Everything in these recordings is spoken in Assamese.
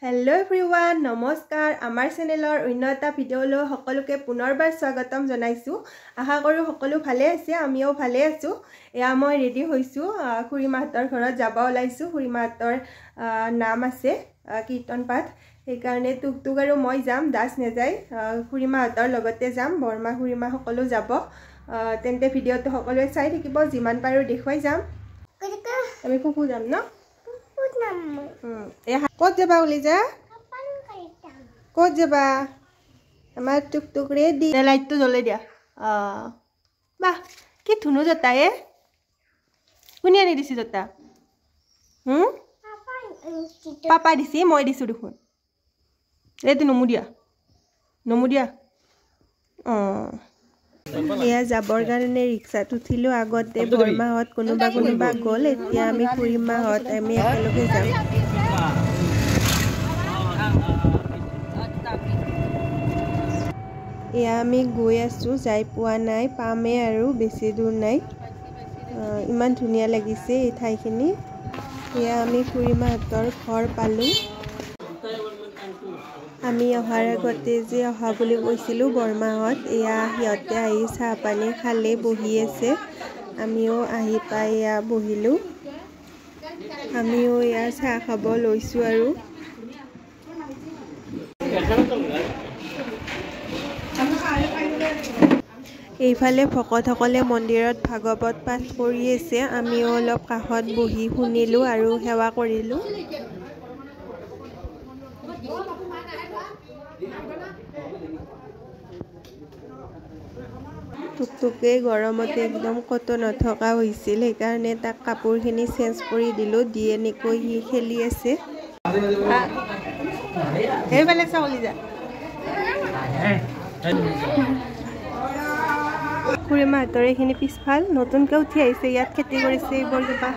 हेलो एवरीवन नमस्कार आमार चेनेलर अन्य एटा भिडिओলৈ সকলোকে পুনৰবাৰ স্বাগতম জনাইছো আশা কৰো সকলো ভালে আছে আমিও ভালে আছো এয়া মই ৰেডি হৈছো খুৰীমাহতৰ ঘৰত যাব ওলাইছো খুৰীমাহতৰ নাম আছে কীৰ্তন পাঠ এই কাৰণে টুকটুক আৰু মই যাম দাস নেযায় খুৰীমাহতৰ লগতে যাম বৰমা খুৰীমা সকলো যাব তেন্তে ভিডিওটো সকলোৱে চাই থাকিব যিমান পাৰো দেখুৱাই যাম আমি ফুফু যাম ন ক'ত যাবা উলিজা ক'ত যাবা আমাৰ টুকটুক ৰেডি লাইটটো জ্বলাই দিয়া বাহ কি ধুনু জতা কোনে আনি দিছি জতা পাপা দিছি মই দিছো দেখোন এইটো নমু দিয়া এয়া যাবৰ কাৰণে ৰিক্সাত উঠিলো আগতে বৰমাহত কোনোবা গ'ল এতিয়া আমি খুৰীমাহত আমি একেলগে যাম এয়া আমি গৈ আছো যাই পোৱা নাই পামে আৰু বেছি দূৰ নাই ইমান ধুনীয়া লাগিছে এই ঠাইখিনি এয়া আমি খুৰীমাহতৰ ঘৰ পালো আমি অহাৰ আগতে যে অহা বুলি কৈছিলোঁ বৰমাহত এয়া সিহঁতে আহি চাহ পানী খালে বহি আছে আমিও আহি পাই এয়া বহিলোঁ আমিও এয়া চাহ খাব লৈছোঁ আৰু এইফালে ভকতসকলে মন্দিৰত ভাগৱত পাঠ কৰি আছে আমিও অলপ কাষত বহি শুনিলোঁ আৰু সেৱা কৰিলোঁ টুকটুকে গৰমতে একদম কতো নথকা হৈছিল সেইকাৰণে তাক কাপোৰখিনি চেঞ্জ কৰি দিলোঁ দিয়ে এনেকৈ সি খেলি আছে এইফালে চাউলি যা খুৰীমাহঁতৰ এইখিনি পিছফাল নতুনকৈ উঠি আহিছে ইয়াত খেতি কৰিছে এইবোৰ কিবা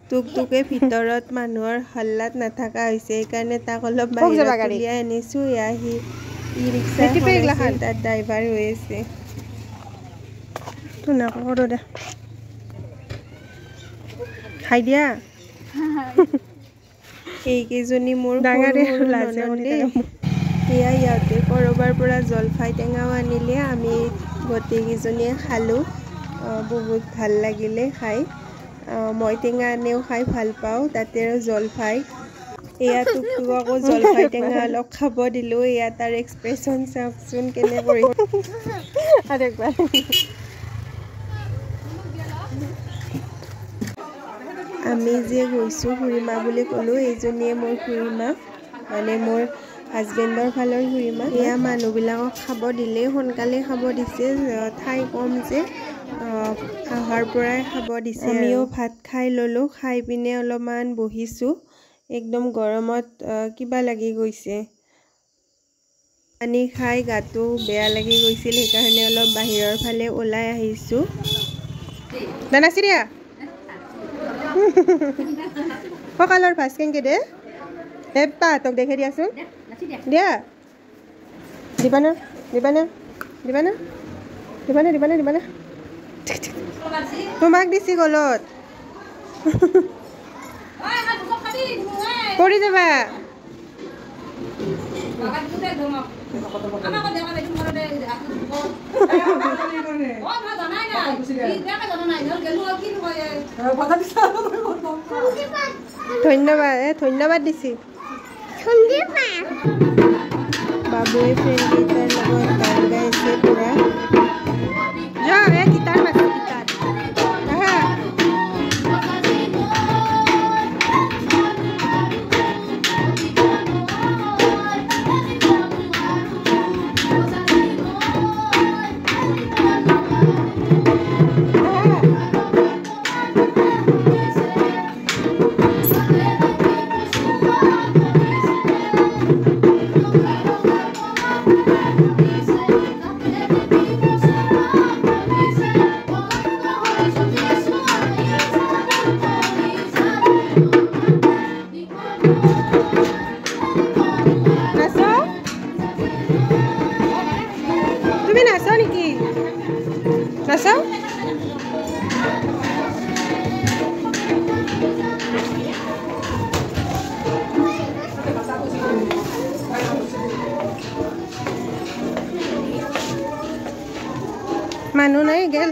টুকটুকে ভিতৰত মানুহৰ হল্লাত নাথাকা হৈছে সেইকাৰণে তাক অলপ বাহিৰত উলিয়াই আনিছো এয়া সি ই ৰিক্সা তাত ড্ৰাইভাৰ হৈ আছে খাই দিয়া এইকেইজনী মোৰ এয়া ইয়াতে কৰবাৰ পৰা জলফাই টেঙাও আনিলে আমি গোটেইকেইজনীয়ে খালোঁ বহুত ভাল লাগিলে খাই মই টেঙা আনেও খাই ভাল পাওঁ তাতে আৰু জলফাই এয়া টুকটুককো জলফাই টেঙা অলপ খাব দিলোঁ এয়া তাৰ এক্সপ্ৰেশ্যন চাওকচোন কেনে কৰি আমি যে গৈছোঁ খুৰীমা বুলি ক'লোঁ এইজনীয়ে মোৰ খুৰীমা মানে মোৰ হাজবেণ্ডৰ ফালৰ খুৰীমা এয়া মানুহবিলাকক খাব দিলে সোনকালে খাব দিছে ঠাই কম যে আহাৰ পৰাই খাব দিছে আমিও ভাত খাই ল'লোঁ খাই পিনে অলপমান বহিছোঁ একদম গৰমত কিবা লাগি গৈছে পানী খাই গাটো বেয়া লাগি গৈছিল সেইকাৰণে অলপ বাহিৰৰ ফালে ওলাই আহিছোঁ দানাচিৰিয়া সকালৰ ভাজ কেনেকৈ দে পাহঁতক দেখে দিয়াচোন দিয়া দিবানা তোমাক দিছি গলত পৰি যাবা ধন্যবাদ দিছি বাবুৱে ফ্ৰেণ্ডকেইটাৰ লগত গান গাইছে পুৰা গীটাৰ মাছে গীটাৰ মানুহ নাই গেল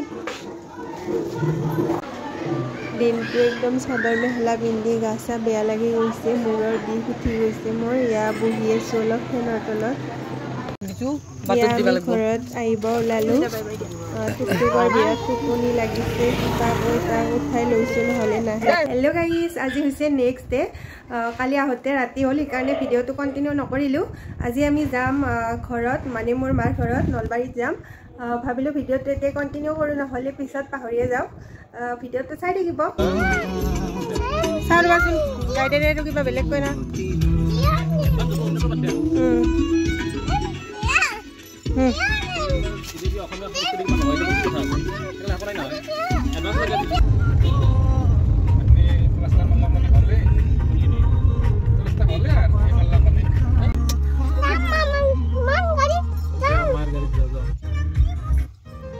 দিনটো একদম চাদৰ মেখেলা পিন্ধি গা চা বেয়া লাগি গৈছে মূৰৰ বিষ উঠি গৈছে মোৰ ইয়া বহি আছোঁ অলপ ফেনৰ তলত ঘৰত আহিব ওলালোঁ টুকটুকৰ বিৰাট টোপনি লাগিছে তাকৈ তাক উঠাই লৈছোঁ নহ'লে নাহে হেল্ল' গাইজ আজি হৈছে নেক্সট ডে কালি আহোঁতে ৰাতি হ'ল সেইকাৰণে ভিডিঅ'টো কণ্টিনিউ নকৰিলোঁ আজি আমি যাম ঘৰত মানে মোৰ মাৰ ঘৰত নলবাৰীত যাম ভাবিলোঁ ভিডিঅ'টো এতিয়া কণ্টিনিউ কৰোঁ নহ'লে পিছত পাহৰিয়ে যাওঁ ভিডিঅ'টো চাই থাকিব চাওঁ ৰ'বাচোন গাইডেৰেটো কিবা বেলেগ কয় না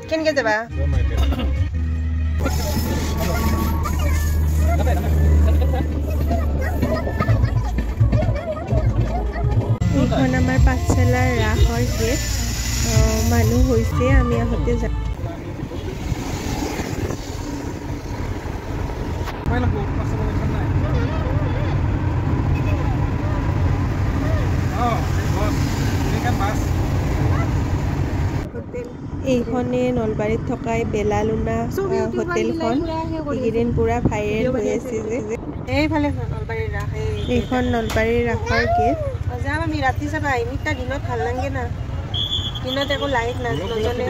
কেনেকে যাবা এইখন আমাৰ পাঠশালাৰ ৰাসৰ গেট মানুহ হৈছে আমি আহোঁতে যাম এইখনে নলবাৰীত থকা বেলালুনা হোটেলখন এইকেইদিন পুৰা ভাইৰেল হৈ আছে যে এইফালে এইখন নলবাৰীৰ ৰাসৰ গেট যাম আমি ৰাতি চাবা আহিম এতিয়া দিনত ভাল নালাগে না দিনত একো লাইট নজ্বলে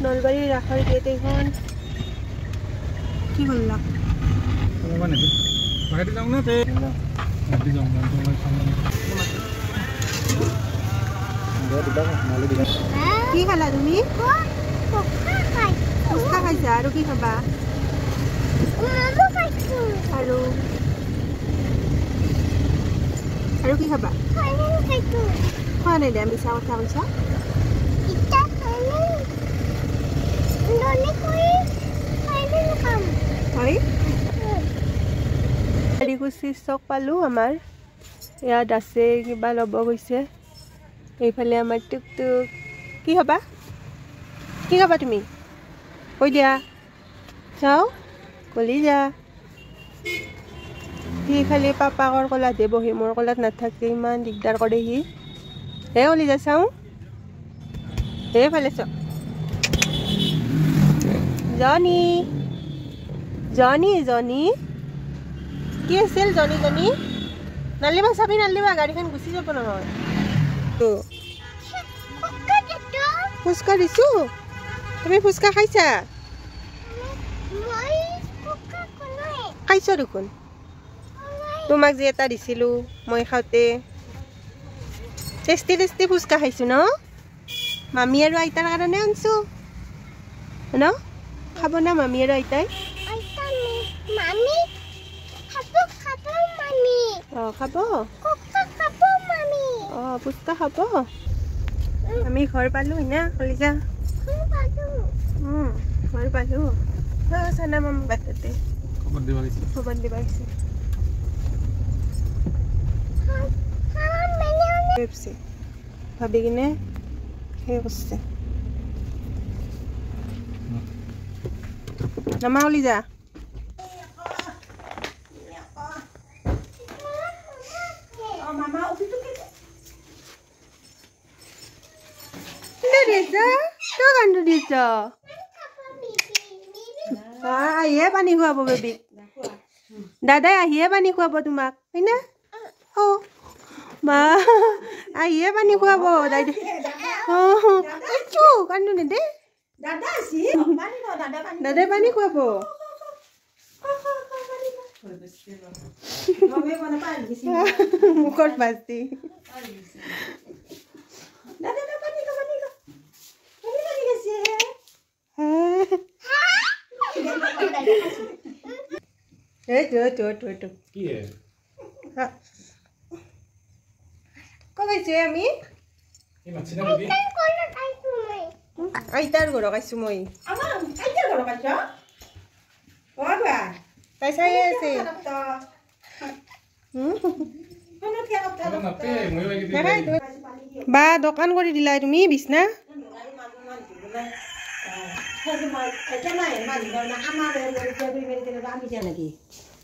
নলবাৰীৰ ৰাসৰ গেট এইখন কি কৰিলা কি খালা তুমি ফুচকা খাইছা আৰু কি খাবা আৰু কি খাবা খোৱা নাই দে মিছা কথা কৈছা হয় কাৰিকুচিৰ চক পালোঁ আমাৰ ইয়াত আছে কিবা ল'ব গৈছে এইফালে আমাৰ টুকটুক কি খাবা কি খাবা তুমি কৈ দিয়া চাওঁ কলি যা সি খালি পাপাকৰ কলাতহে বহি মোৰ কলাত নাথাকে ইমান দিগদাৰ কৰে সি হে কলি যা চাওঁ এইফালে চাওঁ জনি জনি জনি কি আছিল জনি জনি নালিবা চাবি নালিবা গাড়ীখন গুচি যাব নহয় ফুচকা দিছোঁ তুমি ফুচকা খাইছা খাইছ দেখোন তোমাক যে এটা দিছিলোঁ মই খাওঁতে টেষ্টি টেষ্টি ফুচকা খাইছোঁ ন মামী আৰু আইতাৰ কাৰণে আনিছোঁ ন খাব না মামী আৰু আইতাই খাব ফুচকা খাব আমি ঘৰ পালোঁ না কলিজা ঘৰ পালোঁ চানা মামা বাটতে খবৰ দিব আহিছে ভাবি কিনে সেই কৰিছে নামা কলিজা আহিয়ে পানী খুৱাব বেবীক দাদাই আহিয়ে পানী খুৱাব তোমাক হয় না মা আহিয়ে পানী খুৱাব দাদাই কান্দো নেদে দাদাই পানী খুৱাব মুখত বাজি আমি আইতাৰ ঘৰ কাইছো মই তাই চাই আছে বা দোকান কৰি দিলা তুমি বিছনা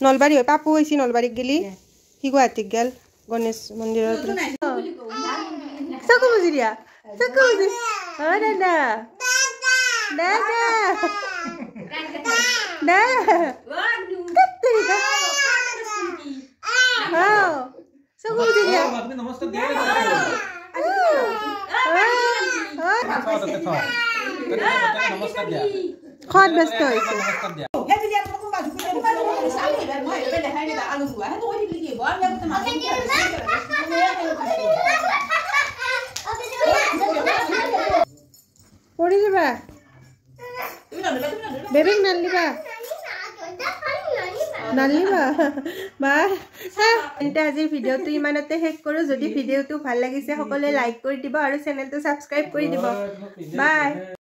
নলবাৰী হয় পাপু হৈছে নলবাৰীক গেলি সি গুৱাহাটীক গেল গণেশ মন্দিৰৰ চকু বুজি দিয়া চকু বুজি হয় দাদা দাদা চকু বুজি দিয়া খত ব্যস্ত হৈছে পৰি যাবা বেবেক নালিবা নালিবা বা আজিৰ ভিডিঅ'টো ইমানতে শেষ কৰোঁ যদি ভিডিঅ'টো ভাল লাগিছে সকলোৱে লাইক কৰি দিব আৰু চেনেলটো ছাবস্ক্ৰাইব কৰি দিব বাই